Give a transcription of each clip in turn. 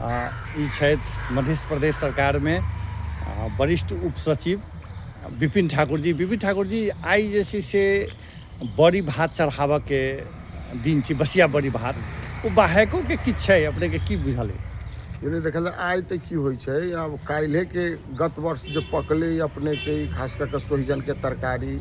ई छथि मध्य प्रदेश सरकार में वरिष्ठ उप सचिव विपिन ठाकुर जी। विपिन ठाकुर जी, आई जे छै से बड़ी भात चढ़ाबऽ के दिन छै, बसिया बड़ी भात, ओ बाहेको के किछु छै अपने के की बुझल है? यानी देखल आइ तऽ की होइ छै, अब काल्हे के गत वर्ष जो पकले अपने के खास करके सोहिजन के तरकारी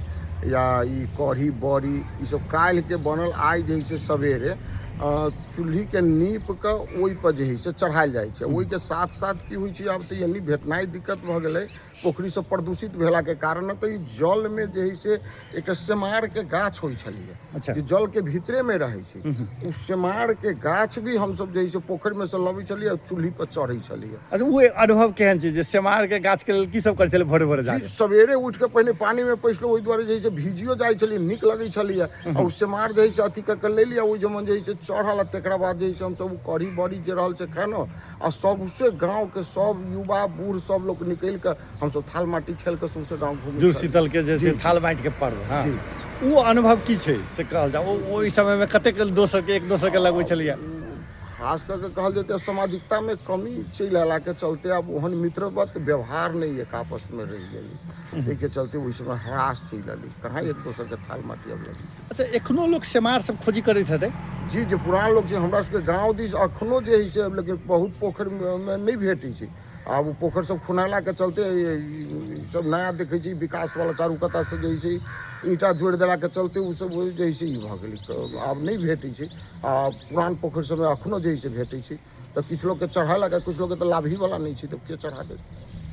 या ई कढ़ी बड़ी ई सब काल्हि के बनल आइ जे है से सवेरे चूल्ही के नीप के ओहि पर जे है से चढ़ायल जाइ छै। ओहि के साथ साथ की होइ छै, आब तऽ यानी भेटनाइ दिक्कत भऽ गेलै, पोखरी सब प्रदूषित भेला के कारण तऽ ई जल में जे है से एक सेमार के गाछ होइ छलिए। अच्छा। जे जल के भीतरे में रहे छै, उ सेमार के गाछ भी हम सब जे है से पोखरि में से लबै छलिए, चूल्ही पर चढ़ै छलिए। अच्छा, वो अनुभव केहन छै जे सेमार के गाछ के लेल की सब करै छलै भोरे भोरे जाके? सवेरे उठ के पहिने पानी में पैसलो, ओहि दुआरे जे है से भीजियो जाइ छलिए, नीक लगै छलिए। और सेमार जे है से अथी के ले लिया, ओहि जमन जे है से चढ़ल, तकरा बाद जे है से हम सब कढ़ी बड़ी जे रहल छै खानो, आ सबसे गांव के सब युवा बूढ़ सब लोग निकल के हम सब थाल माटी खेल के सौंसे गांव घूमे। जुड़शीतल के जैसे थाल माटि के पर्व, हाँ, वो अनुभव की छै से कहल जाओ। ओहि समय में कतेक दोसर के एक दोसर के लगबै छलिए? खास करके कहल जाए सामाजिकता में कमी चल आला के चलते अब ओहन मित्रवत व्यवहार नहीं एक आपस में रह गई, ताहि के चलते ओहि समय हरास चल आली, कहाँ एक दोसर के थाल माटी अब लगी। अच्छा, एखनो लोग सेमार सब खोजी करैत हेतै? जी, जे पुरान लोग छै हमरा सबके गाँव दिस अखनो जे है से, लेकिन बहुत पोखरि में नहीं भेटै छै। आब वो पोखर सब खुनाला के चलते सब नया देखे छी, विकास वाला चारू कता से जैसे ईंटा जोड़ देला के चलते उ सब जैसे ही भ गेलै, आब नहीं भेटै छै। आ पुरान पोखर सब में अखनो जैसे भेटै छै, तो किछु लोग के चढ़ाला के, कुछ लोग के तो लाभी वाला नहीं छै, तो के चढ़ा दे।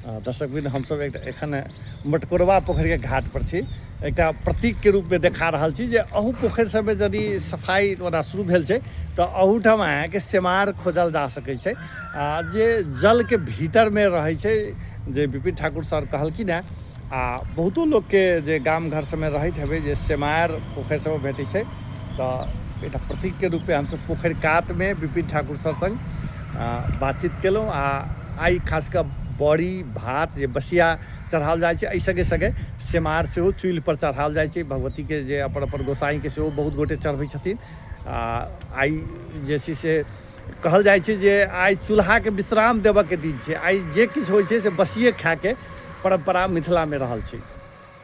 दर्शक बिन हमसब एखन मटकोरबा पोखरि के घाट पर छी, एकटा प्रतीक के रूप में देखा रहल छी जे अहू पोखरि सब में यदि सफाई ओना शुरू भेल छै तऽ अहूठाम अहाँके सेमार खोजल जा सकै छै, जे जल के भीतर में रहै छै। जे विपिन ठाकुर सर कहलखिन हैं, आ बहुतो लोग के जे गाम घर सब में रहैत हेबै जे सेमार पोखरि सब में भेटै छै, तऽ एकटा प्रतीक के रूप में हमसब पोखरि कात में विपिन ठाकुर सर संग बातचीत केलहुँ। आई खास कऽ बड़ी भात जे बसिया चढ़ाओल जाइ छै, एहि संगे संगे सेमार सेहो चूल्हि पर चढ़ाओल जाइ छै। भगवती के जे अपन अपन गोसाई के सेहो बहुत गोटे चढ़बै छथिन। आई जे छै से कहल जाइ छै जे आई चूल्हा के विश्राम देबऽ के दिन छै। आई जे किछु होइ छै से बसिए खाए के परंपरा मिथिला में रहल छै।